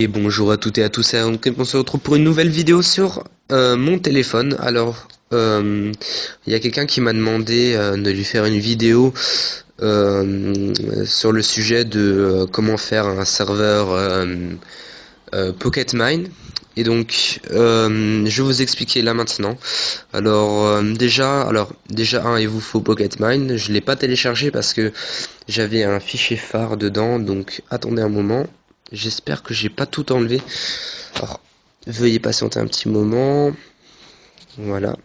Et bonjour à toutes et à tous, et donc on se retrouve pour une nouvelle vidéo sur mon téléphone. Alors, il y a quelqu'un qui m'a demandé de lui faire une vidéo sur le sujet de comment faire un serveur Pocket Mine. Et donc, je vais vous expliquer là maintenant. Alors déjà il vous faut Pocket Mine. Je l'ai pas téléchargé parce que j'avais un fichier phare dedans. Donc, attendez un moment. J'espère que j'ai pas tout enlevé. Alors, veuillez patienter un petit moment. Voilà.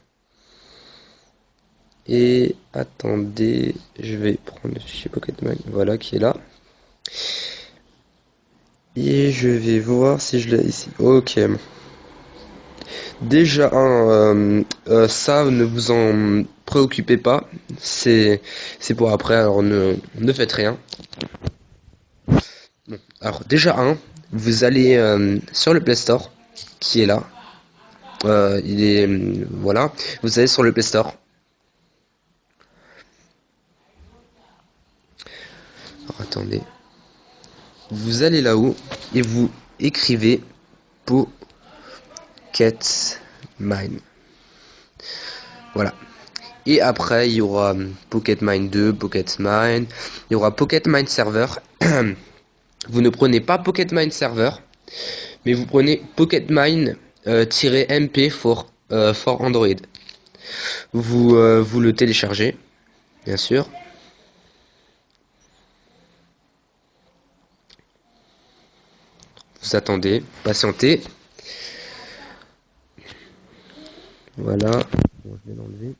Et attendez, je vais prendre le fichier Pocket Mine. Voilà, qui est là. Et je vais voir si je l'ai ici. Ok. Déjà, ça, ne vous en préoccupez pas. C'est pour après. Alors, ne faites rien. Bon. Alors, déjà, vous allez sur le Play Store, qui est là. Il est voilà. Vous allez sur le Play Store. Alors, attendez. Vous allez là-haut et vous écrivez Pocket Mine. Voilà. Et après, il y aura Pocket Mine 2, Pocket Mine. Il y aura Pocket Mine Server. Vous ne prenez pas Pocket Mine Server, mais vous prenez Pocket Mine -mp for Android. Vous le téléchargez, bien sûr. Vous attendez, patientez. Voilà. Bon, je vais l'enlever.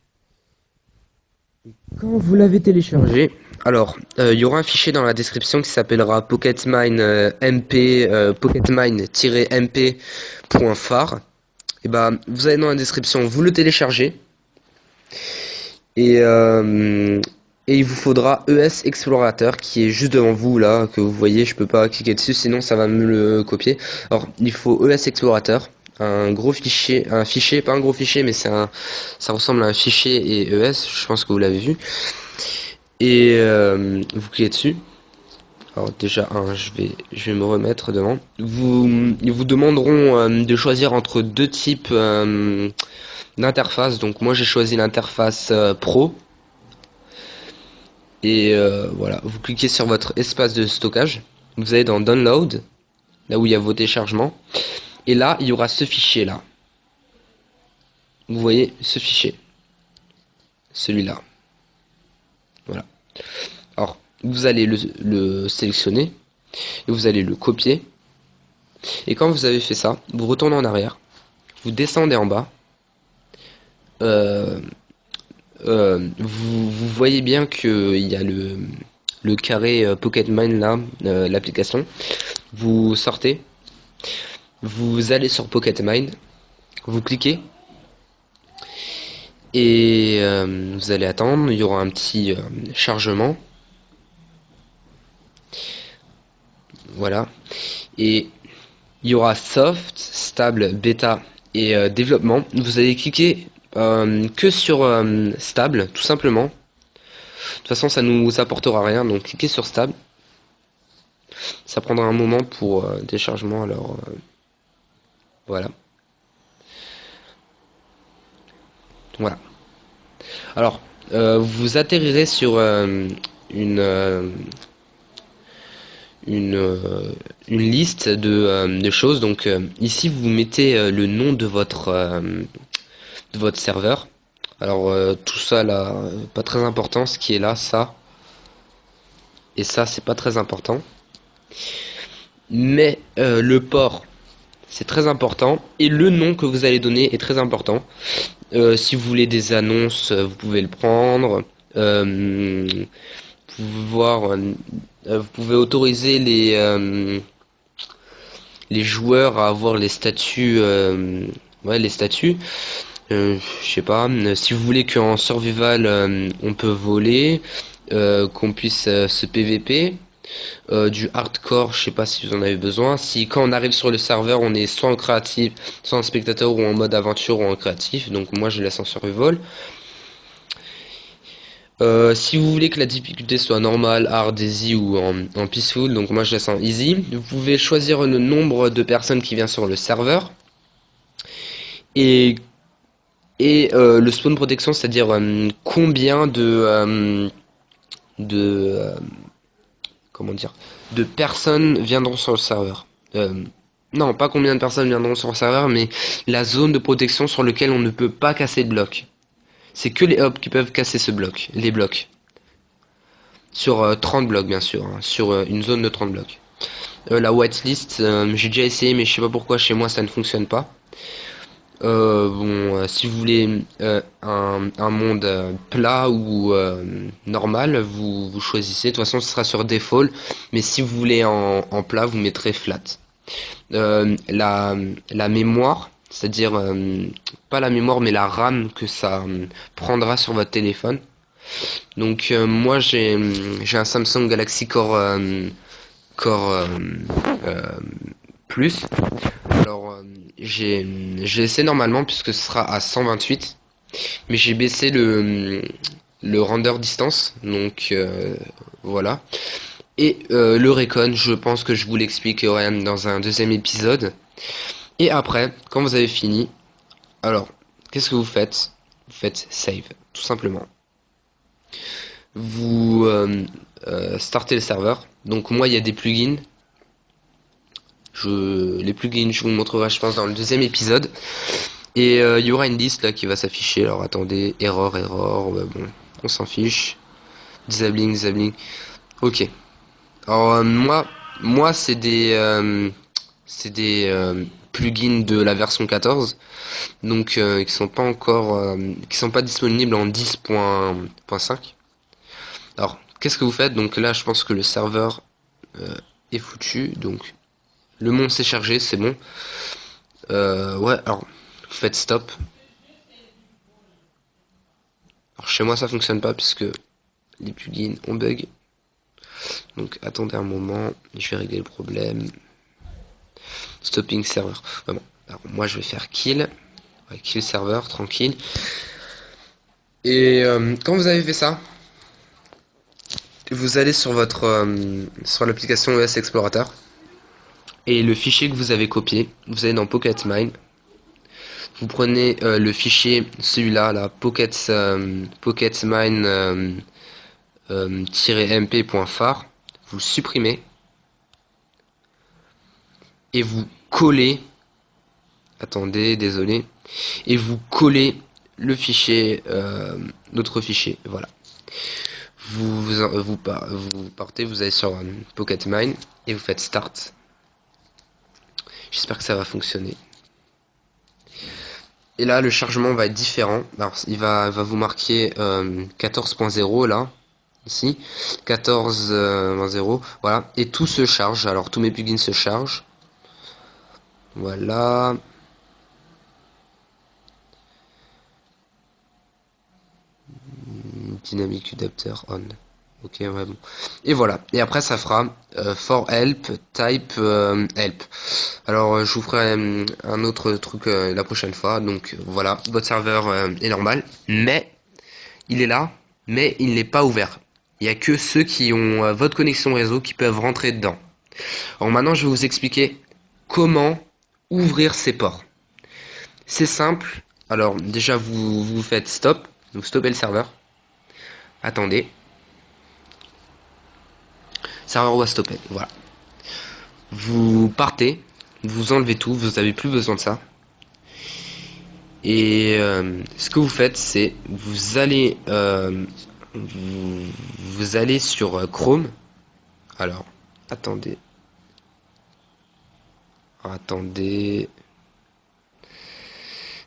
Quand vous l'avez téléchargé, alors il y aura un fichier dans la description qui s'appellera PocketMine mp pocketmine-mp.phar. Et ben vous allez dans la description, vous le téléchargez et il vous faudra ES Explorator qui est juste devant vous là que vous voyez. Je peux pas cliquer dessus sinon ça va me le copier. Alors il faut ES Explorator, un gros fichier, pas un gros fichier mais ça ressemble à un fichier et ES. Je pense que vous l'avez vu. Et vous cliquez dessus. Alors déjà, je vais me remettre devant. Ils vous demanderont de choisir entre deux types d'interface. Donc moi j'ai choisi l'interface Pro. Et voilà, vous cliquez sur votre espace de stockage. Vous allez dans Download, là où il y a vos téléchargements. Et là, il y aura ce fichier là. Vous voyez ce fichier. Celui-là. Voilà. Alors, vous allez le sélectionner. Et vous allez le copier. Et quand vous avez fait ça, vous retournez en arrière. Vous descendez en bas. Euh, vous voyez bien qu'il y a le carré Pocket Mine là, l'application. Vous sortez. Vous allez sur Pocket Mine. Vous cliquez. Et vous allez attendre. Il y aura un petit chargement. Voilà. Et il y aura soft, stable, bêta et développement. Vous allez cliquer que sur stable, tout simplement. De toute façon, ça nous apportera rien, donc cliquez sur stable. Ça prendra un moment pour téléchargement, alors voilà. Voilà. Alors, vous atterrirez sur une, euh, une, euh, une liste de choses. Donc ici, vous mettez le nom de votre serveur. Alors tout ça là, pas très important. Ce qui est là, ça et ça, c'est pas très important. Mais le port, c'est très important. Et le nom que vous allez donner est très important. Si vous voulez des annonces, vous pouvez le prendre. Vous pouvez voir, vous pouvez autoriser les joueurs à avoir les statuts, ouais, les statuts. Je sais pas. Si vous voulez qu'en survival on peut voler, qu'on puisse se PVP. Du hardcore, je sais pas si vous en avez besoin. Si quand on arrive sur le serveur, on est soit en créatif, soit en spectateur ou en mode aventure ou en créatif. Donc moi je laisse en survival. Si vous voulez que la difficulté soit normale, hard, easy ou en peaceful, donc moi je laisse en easy, vous pouvez choisir le nombre de personnes qui vient sur le serveur et, le spawn protection, c'est-à-dire combien de comment dire, de personnes viendront sur le serveur. Non, pas combien de personnes viendront sur le serveur, mais la zone de protection sur laquelle on ne peut pas casser de bloc. C'est que les hubs qui peuvent casser ce bloc, les blocs. Sur 30 blocs, bien sûr, hein, sur une zone de 30 blocs. La whitelist, j'ai déjà essayé, mais je sais pas pourquoi chez moi ça ne fonctionne pas. Si vous voulez un monde plat ou normal, vous choisissez. De toute façon, ce sera sur default. Mais si vous voulez en plat, vous mettrez flat. La mémoire, c'est-à-dire pas la mémoire, mais la RAM que ça prendra sur votre téléphone. Donc moi, j'ai un Samsung Galaxy Core euh, Plus. Alors, j'ai laissé normalement puisque ce sera à 128, mais j'ai baissé le render distance, donc voilà. Et le recon, je pense que je vous l'expliquerai dans un deuxième épisode. Et après, quand vous avez fini, alors, qu'est-ce que vous faites? Vous faites save, tout simplement. Vous startez le serveur. Donc moi, il y a des plugins. Les plugins, je vous le montrerai, je pense, dans le deuxième épisode. Et il y aura une liste là qui va s'afficher. Alors attendez, error, ouais, bon, on s'en fiche. Disabling. Ok. Alors moi c'est des plugins de la version 14, donc qui sont pas encore, qui sont pas disponibles en 10.5. Alors qu'est-ce que vous faites? Donc là je pense que le serveur est foutu, donc le monde s'est chargé, c'est bon. Ouais, alors vous faites stop. Alors chez moi ça fonctionne pas puisque les plugins ont bug. Donc attendez un moment, je vais régler le problème. Stopping server. Ouais, bon. Alors moi je vais faire kill. Ouais, kill server, tranquille. Et quand vous avez fait ça, vous allez sur votre sur l'application ES Explorator. Et le fichier que vous avez copié, vous allez dans Pocket Mine. Vous prenez le fichier, celui-là, là, pocketmine mp.phar, vous le supprimez et vous collez, attendez, désolé, et vous collez le fichier, notre fichier, voilà. Vous partez, vous allez sur Pocket Mine et vous faites Start. J'espère que ça va fonctionner. Et là, le chargement va être différent. Alors, il va vous marquer 14.0 là, ici, 14.0, voilà. Et tout se charge. Alors, tous mes plugins se chargent. Voilà. Dynamic adapter on. Ok, ouais, bon. Et voilà. Et après, ça fera for help, type help. Alors, je vous ferai un autre truc la prochaine fois. Donc, voilà. Votre serveur est normal. Mais, il est là. Mais il n'est pas ouvert. Il n'y a que ceux qui ont votre connexion réseau qui peuvent rentrer dedans. Alors, maintenant, je vais vous expliquer comment ouvrir ces ports. C'est simple. Alors, déjà, vous faites stop. Vous stoppez le serveur. Attendez. Serveur was stoppé. Voilà. Vous partez, vous enlevez tout, vous avez plus besoin de ça. Et ce que vous faites, c'est vous allez sur Chrome. Alors, attendez.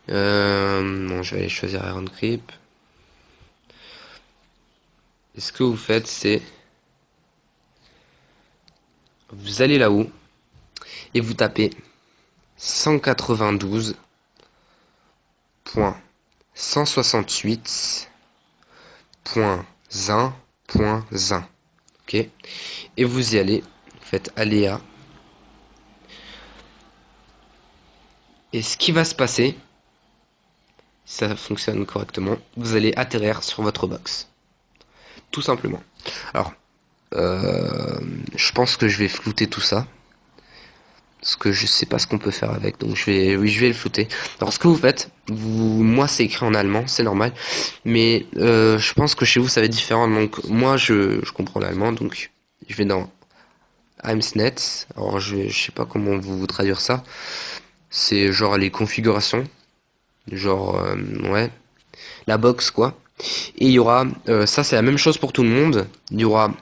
Non, je vais aller choisir Iron Grip. Et ce que vous faites, c'est vous allez là-haut et vous tapez 192.168.1.1. Ok. Et vous y allez, vous faites aléa. Et ce qui va se passer, si ça fonctionne correctement, vous allez atterrir sur votre box. tout simplement. Alors, je pense que je vais flouter tout ça. Parce que je sais pas ce qu'on peut faire avec, donc oui, je vais le flouter. Alors, ce que vous faites, moi, c'est écrit en allemand, c'est normal, mais je pense que chez vous, ça va être différent. Donc, moi, je comprends l'allemand, donc je vais dans Heimsnet. Alors, je sais pas comment vous traduire ça. C'est genre les configurations, genre ouais, la box quoi. Et il y aura, ça c'est la même chose pour tout le monde. Il y aura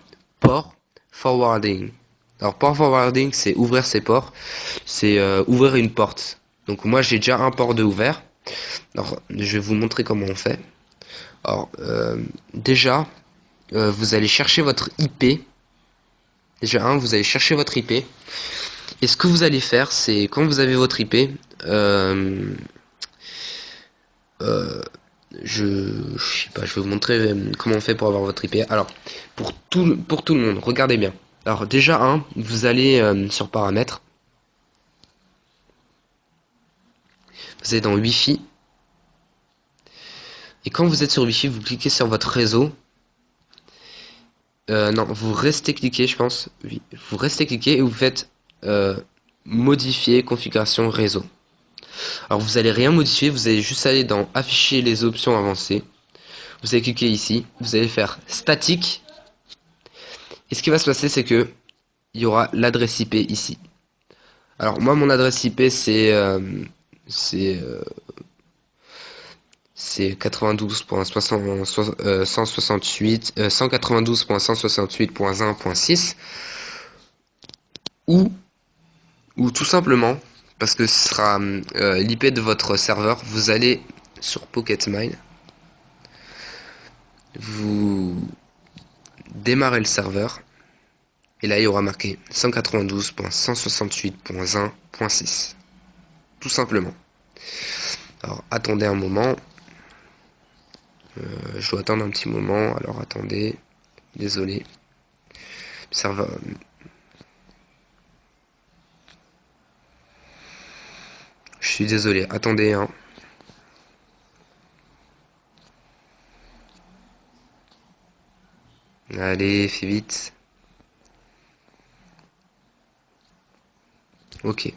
port forwarding. Alors port forwarding, c'est ouvrir ses ports, c'est ouvrir une porte. Donc moi j'ai déjà un port de ouvert. Alors je vais vous montrer comment on fait. Alors déjà vous allez chercher votre IP. Déjà vous allez chercher votre IP. Et ce que vous allez faire, c'est quand vous avez votre IP, euh, euh, je sais pas, je vais vous montrer comment on fait pour avoir votre IP. Alors pour tout le monde, regardez bien. Alors déjà vous allez sur paramètres. Vous êtes dans Wi-Fi. Et quand vous êtes sur Wi-Fi, vous cliquez sur votre réseau. Non, vous restez cliqué, je pense. Oui. Vous restez cliqué et vous faites modifier configuration réseau. Alors vous allez rien modifier, vous allez juste aller dans afficher les options avancées. Vous allez cliquer ici, vous allez faire statique. Et ce qui va se passer, c'est que il y aura l'adresse IP ici. Alors moi, mon adresse IP, c'est euh, c'est 192.168.168.1.6 ou ou tout simplement parce que ce sera l'IP de votre serveur. Vous allez sur PocketMine, vous démarrez le serveur et là il y aura marqué 192.168.1.6 tout simplement. Alors attendez un moment. Je dois attendre un petit moment. Alors attendez. Désolé. Serveur. Je suis désolé. Attendez, hein. Allez, fais vite. Ok.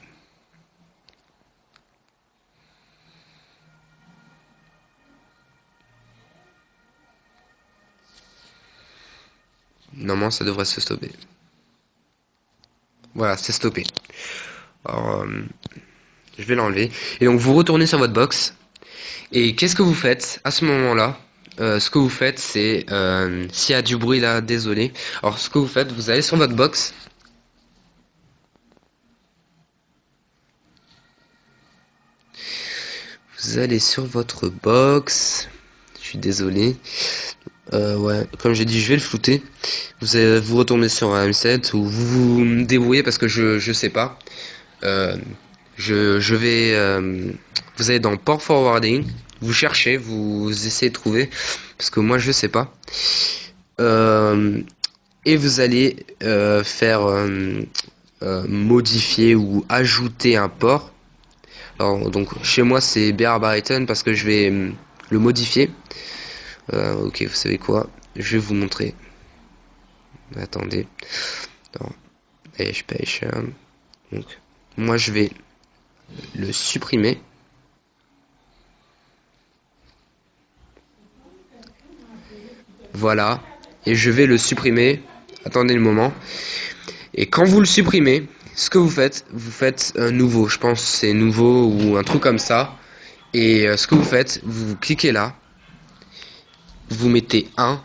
Normalement, ça devrait se stopper. Voilà, c'est stoppé. Alors, je vais l'enlever. Et donc, vous retournez sur votre box. Et qu'est-ce que vous faites à ce moment-là? Ce que vous faites, c'est s'il y a du bruit là, désolé. Alors, ce que vous faites, vous allez sur votre box. Vous allez sur votre box. Je suis désolé. Ouais, comme j'ai dit, je vais le flouter. Vous retournez sur un M7 ou vous vous débrouillez parce que je sais pas. Euh, je vais. Vous allez dans Port Forwarding. Vous cherchez, vous essayez de trouver parce que moi je sais pas. Euh, et vous allez faire modifier ou ajouter un port. Alors donc chez moi c'est Bearbrighton parce que je vais le modifier. Ok, vous savez quoi? Je vais vous montrer. Attendez. Dans Education. Donc, moi, je vais le supprimer. Voilà. Et je vais le supprimer. Attendez le moment. Et quand vous le supprimez, ce que vous faites un nouveau. Je pense que c'est nouveau ou un truc comme ça. Et ce que vous faites, vous cliquez là. Vous mettez 1.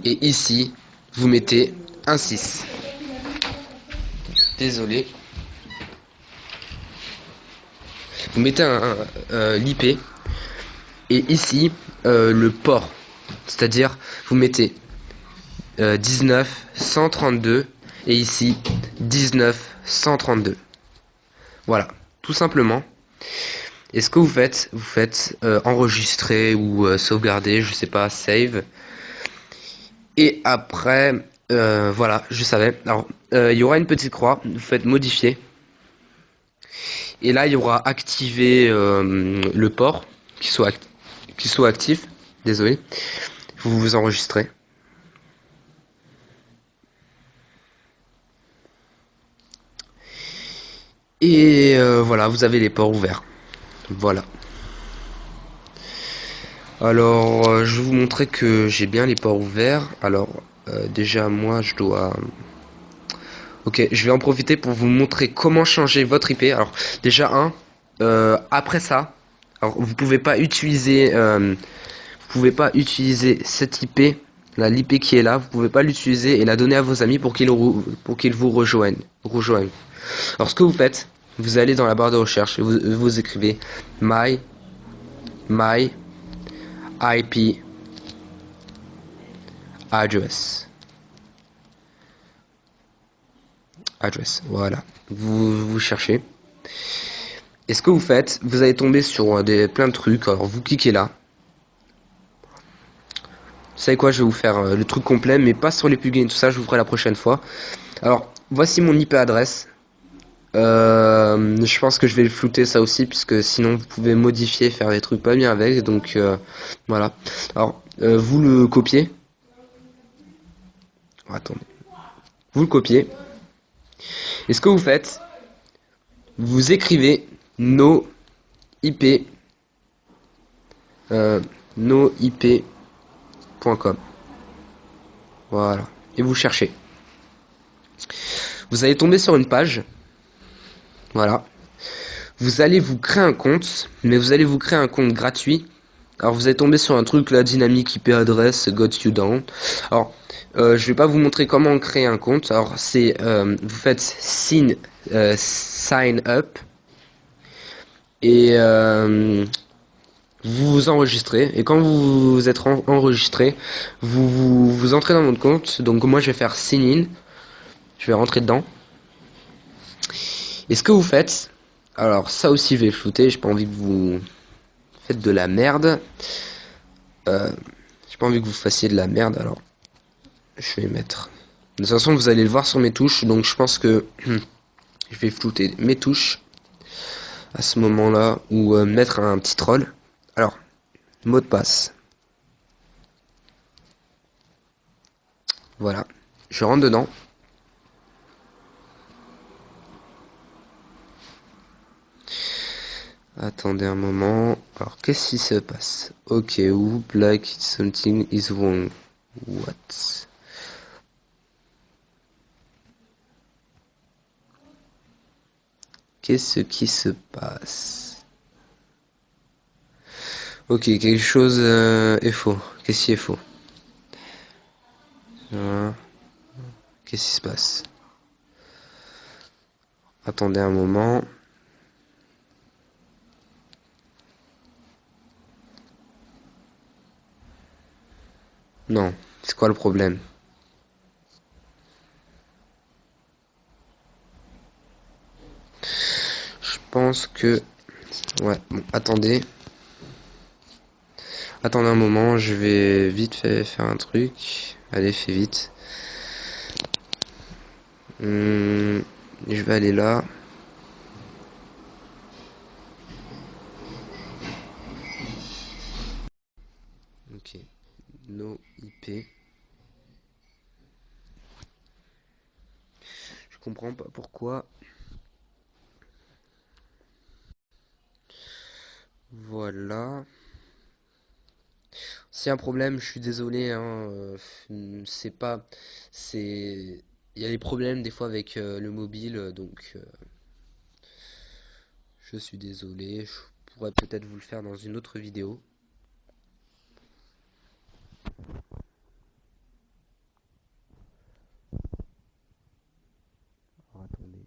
Et ici, vous mettez un 6. Désolé. Vous mettez l'IP. Et ici, le port. C'est-à-dire, vous mettez 19 132 et ici 19 132. Voilà, tout simplement. Et ce que vous faites enregistrer ou sauvegarder, je sais pas, save. Et après, voilà, je savais. Alors, il y aura une petite croix, vous faites modifier. Et là, il y aura activer le port qui soit actif. Désolé. Vous vous enregistrez. Et voilà, vous avez les ports ouverts. Voilà. Alors, je vais vous montrer que j'ai bien les ports ouverts. Alors, déjà, moi, je dois... Ok, je vais en profiter pour vous montrer comment changer votre IP. Alors, déjà, après ça, alors, vous pouvez pas utiliser cette IP, l'IP qui est là, vous pouvez pas l'utiliser et la donner à vos amis pour qu'ils vous rejoignent. Alors, ce que vous faites, vous allez dans la barre de recherche et vous écrivez my IP address. Address, voilà. Vous cherchez. Et ce que vous faites, vous allez tomber sur plein de trucs. Alors vous cliquez là. Vous savez quoi, je vais vous faire le truc complet, mais pas sur les plugins, tout ça, je vous ferai la prochaine fois. Alors, voici mon IP adresse. Je pense que je vais le flouter ça aussi, puisque sinon vous pouvez modifier, faire des trucs pas bien avec. Donc voilà. Alors, vous le copiez. Oh, attendez. Vous le copiez. Et ce que vous faites, vous écrivez no IP, euh, noip.com. Voilà. Et vous cherchez. Vous allez tomber sur une page. Voilà. Vous allez vous créer un compte, mais vous allez vous créer un compte gratuit. Alors vous allez tomber sur un truc, la dynamique IP adresse got you down. Alors je vais pas vous montrer comment créer un compte. Alors c'est vous faites sign up et vous vous enregistrez. Et quand vous êtes enregistré, vous entrez dans votre compte. Donc moi je vais faire sign in. Je vais rentrer dedans. Et ce que vous faites, alors ça aussi je vais le flouter. J'ai pas envie que vous faites de la merde. J'ai pas envie que vous fassiez de la merde, alors je vais mettre. De toute façon, vous allez le voir sur mes touches, donc je pense que je vais flouter mes touches à ce moment-là ou mettre un petit troll. Alors, mot de passe. Voilà. Je rentre dedans. Attendez un moment. Alors, qu'est-ce qui se passe? Ok, ou like something is wrong. What? Qu'est-ce qui se passe? Ok, quelque chose est faux. Qu'est-ce qui est faux? Qu'est-ce qui se passe? Attendez un moment. Non, c'est quoi le problème? Je pense que... Ouais, bon, attendez. Attendez un moment, je vais vite fait faire un truc. Allez, fais vite. Je vais aller là. Ok. No IP. Je comprends pas pourquoi. Voilà. S'il y a un problème, je suis désolé, hein, c'est pas... C'est... Il y a des problèmes des fois avec le mobile, donc je suis désolé. Je pourrais peut-être vous le faire dans une autre vidéo. Alors, attendez.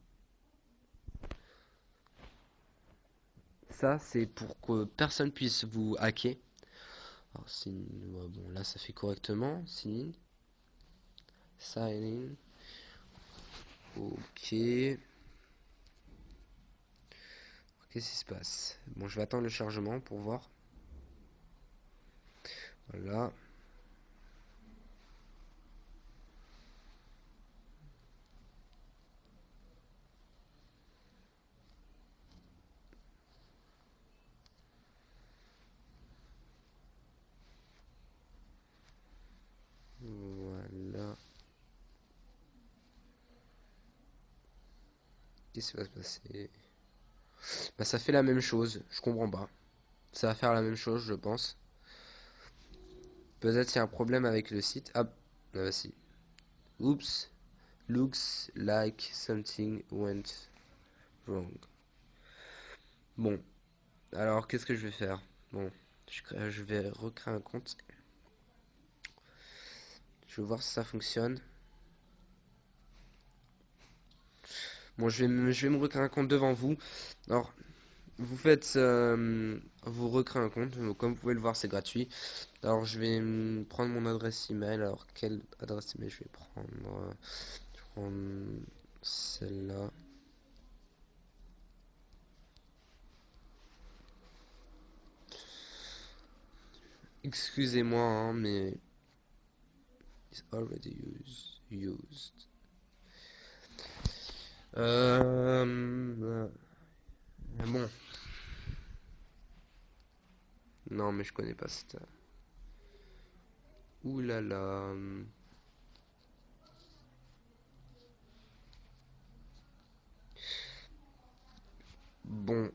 Ça, c'est pour que personne puisse vous hacker. Alors, ouais, bon, là, ça fait correctement. Sign in. Sign in. Ok. Qu'est-ce qui se passe? Bon, je vais attendre le chargement pour voir. Voilà. Voilà. Qu'est-ce qui va se passer? Bah ça fait la même chose, je comprends pas. Ça va faire la même chose, je pense. Peut-être qu'il y a un problème avec le site. Ah, bah si. Oops, looks like something went wrong. Bon, alors qu'est-ce que je vais faire? Bon, je vais recréer un compte. Je vais voir si ça fonctionne. Bon, je vais me recréer un compte devant vous. Alors, vous recréez un compte. Comme vous pouvez le voir, c'est gratuit. Alors, je vais prendre mon adresse email. Alors, quelle adresse email je vais prendre? Je vais prendre celle-là. Excusez-moi, hein, mais it's already used. Bon, non, mais je connais pas cette. Ouh là là. Bon,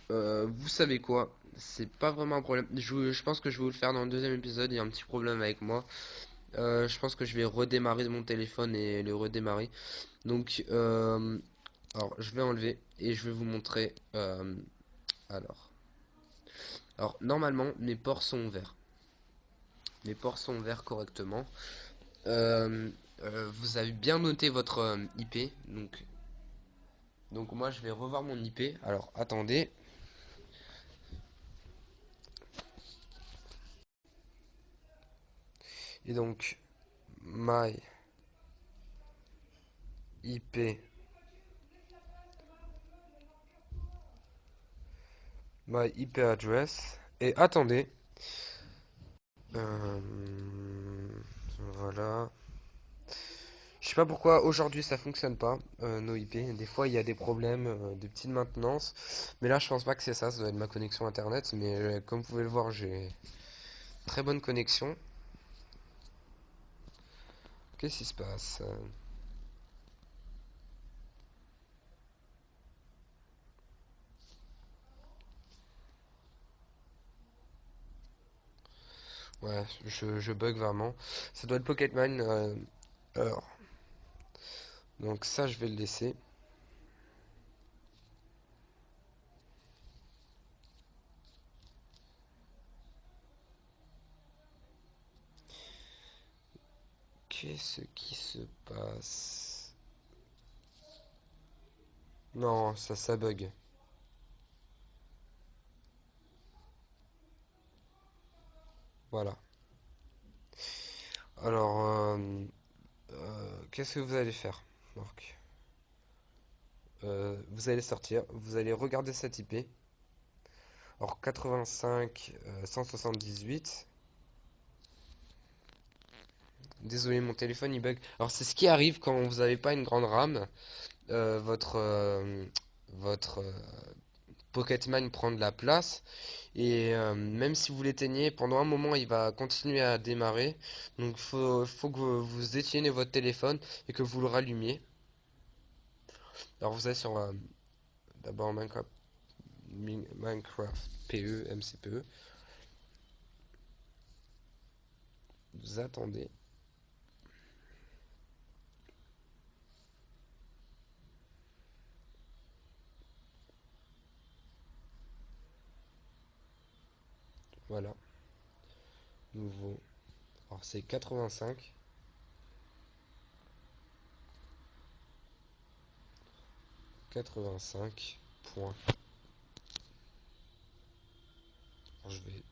vous savez quoi? C'est pas vraiment un problème. Je pense que je vais vous le faire dans le deuxième épisode. Il y a un petit problème avec moi. Je pense que je vais redémarrer mon téléphone et le redémarrer. Donc, alors, je vais enlever et je vais vous montrer. Alors, normalement, mes ports sont ouverts. Mes ports sont ouverts correctement. Euh, vous avez bien noté votre IP. Donc, moi, je vais revoir mon IP. Alors, attendez. Et donc, my IP. My IP address. Et attendez. Euh, voilà. Je sais pas pourquoi aujourd'hui ça fonctionne pas, nos IP. Des fois il y a des problèmes, des petites maintenances. Mais là je pense pas que c'est ça, ça doit être ma connexion internet. Mais comme vous pouvez le voir, j'ai très bonne connexion. Qu'est-ce qui se passe? Ouais, je bug vraiment. Ça doit être Pocketmine. Alors, donc ça je vais le laisser. Qu'est-ce qui se passe? Non, ça bug. Voilà. Alors, qu'est-ce que vous allez faire? Donc, vous allez sortir, vous allez regarder cette IP. Alors 85 178. Désolé, mon téléphone il bug. Alors c'est ce qui arrive quand vous n'avez pas une grande RAM. Votre Pocketman prend de la place. Et même si vous l'éteignez, pendant un moment il va continuer à démarrer. Donc faut que vous éteignez votre téléphone et que vous le rallumiez. Alors vous allez sur d'abord Minecraft PE, MCPE. Vous attendez. Voilà. Nouveau. Alors c'est 85. 85 points. Alors, je vais.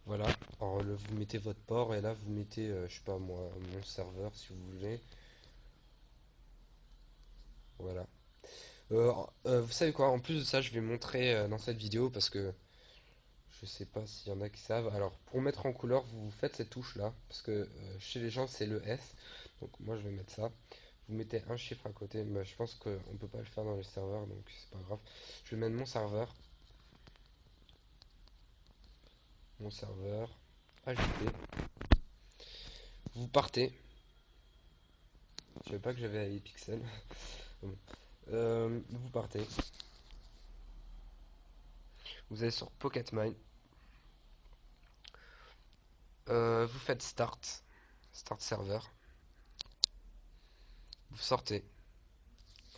Voilà, alors vous mettez votre port et là vous mettez, je sais pas moi, mon serveur si vous voulez. Voilà. Vous savez quoi, en plus de ça, je vais montrer dans cette vidéo parce que je sais pas s'il y en a qui savent. Alors, pour mettre en couleur, vous faites cette touche là parce que chez les gens c'est le S. Donc, moi je vais mettre ça. Vous mettez un chiffre à côté, mais je pense qu'on peut pas le faire dans les serveurs donc c'est pas grave. Je vais mettre mon serveur, ajouter. Vous partez. Je savais pas que j'avais les pixels. Bon. Vous partez. Vous allez sur Pocket Mine. Vous faites Start server. Vous sortez.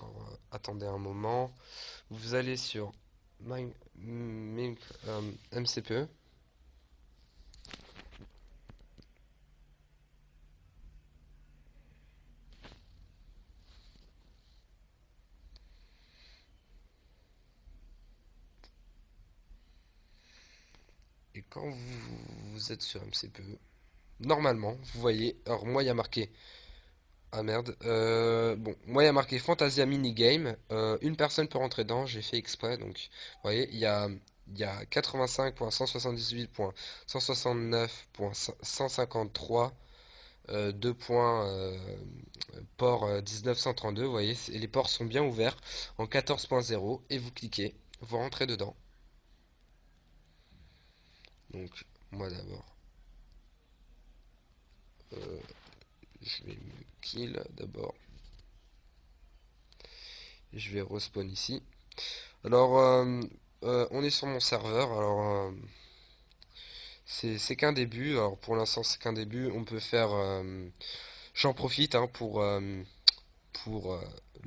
Alors, attendez un moment. Vous allez sur MCPE. Et quand vous êtes sur MCPE, normalement, vous voyez. Alors, moi, il y a marqué. Ah merde. Bon, moi, il y a marqué Fantasia Minigame. Une personne peut rentrer dedans. J'ai fait exprès. Donc, vous voyez, il y a 85.178.169.153. 2 points port 1932, vous voyez, les ports sont bien ouverts en 14.0 et vous cliquez, vous rentrez dedans. Donc moi d'abord, euh, je vais me kill d'abord, et je vais respawn ici. Alors on est sur mon serveur, alors c'est qu'un début, alors pour l'instant c'est qu'un début, on peut faire, j'en profite hein, pour le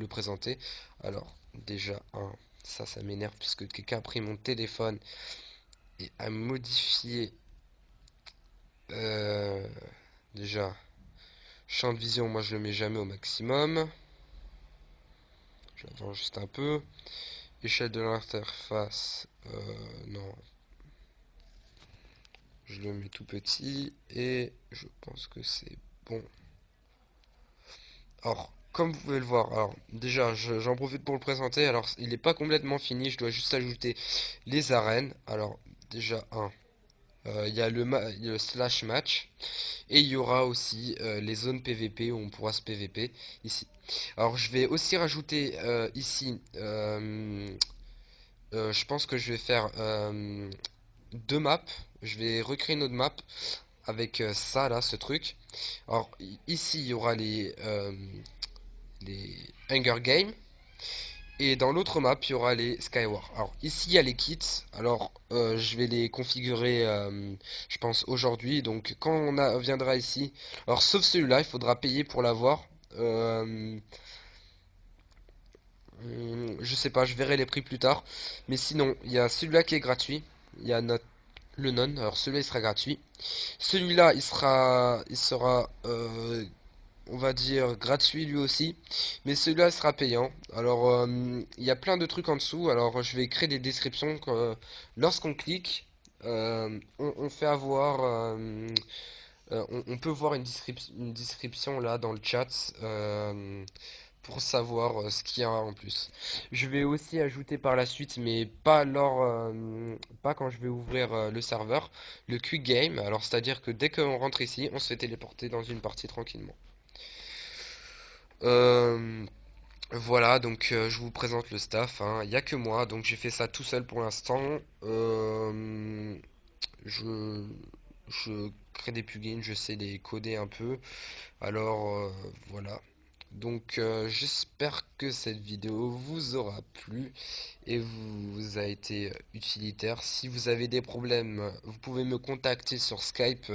présenter. Alors déjà ça m'énerve puisque quelqu'un a pris mon téléphone et a modifié euh, déjà champ de vision. Moi je le mets jamais au maximum, j'attends juste un peu. Échelle de l'interface, non, je le mets tout petit et je pense que c'est bon. Alors comme vous pouvez le voir, alors déjà j'en profite pour le présenter. Alors il n'est pas complètement fini, je dois juste ajouter les arènes. Alors déjà il y a le slash match. Et il y aura aussi les zones PVP où on pourra se PVP ici. Alors je vais aussi rajouter ici, je pense que je vais faire deux maps. Je vais recréer une autre map avec ça là, ce truc. Alors ici il y aura les Hunger Games. Et dans l'autre map, il y aura les Skyward. Alors ici, il y a les kits. Alors je vais les configurer, je pense, aujourd'hui. Donc quand viendra ici, alors sauf celui-là, il faudra payer pour l'avoir. Euh, je sais pas, je verrai les prix plus tard. Mais sinon, il y a celui-là qui est gratuit. Il y a le non. Alors celui-là, il sera gratuit. Celui-là, il sera on va dire gratuit lui aussi, mais celui-là sera payant. Alors il y a plein de trucs en dessous, alors je vais créer des descriptions que, lorsqu'on clique, on fait avoir, on peut voir une description là dans le chat pour savoir ce qu'il y a en plus. Je vais aussi ajouter par la suite, mais pas quand je vais ouvrir le serveur, le quick game. Alors c'est-à-dire que dès qu'on rentre ici, on se fait téléporter dans une partie tranquillement. Euh, voilà, donc je vous présente le staff, hein. Il n'y a que moi, donc j'ai fait ça tout seul pour l'instant. Je, je crée des plugins, je sais les coder un peu. Alors voilà. Donc j'espère que cette vidéo vous aura plu et vous a été utilitaire. Si vous avez des problèmes, vous pouvez me contacter sur Skype.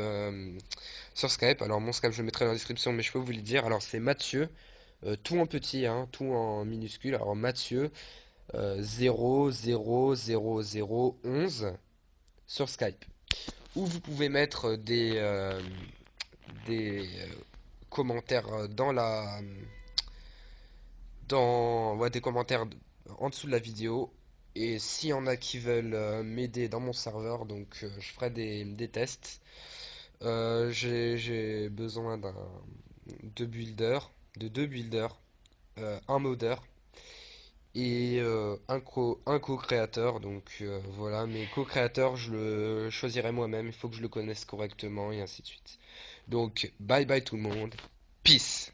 Sur Skype. Alors mon Skype je le mettrai dans la description, mais je peux vous le dire. Alors c'est Mathieu. Tout en petit, hein, tout en minuscule. Alors Mathieu 00011 sur Skype. Ou vous pouvez mettre des commentaires dans ouais, des commentaires en dessous de la vidéo. Et s'il y en a qui veulent m'aider dans mon serveur, donc je ferai des tests. J'ai besoin de builders, de deux builders, un modeur et un co-créateur. Donc voilà, mes co-créateurs, je le choisirai moi-même. Il faut que je le connaisse correctement et ainsi de suite. Donc bye bye tout le monde. Peace.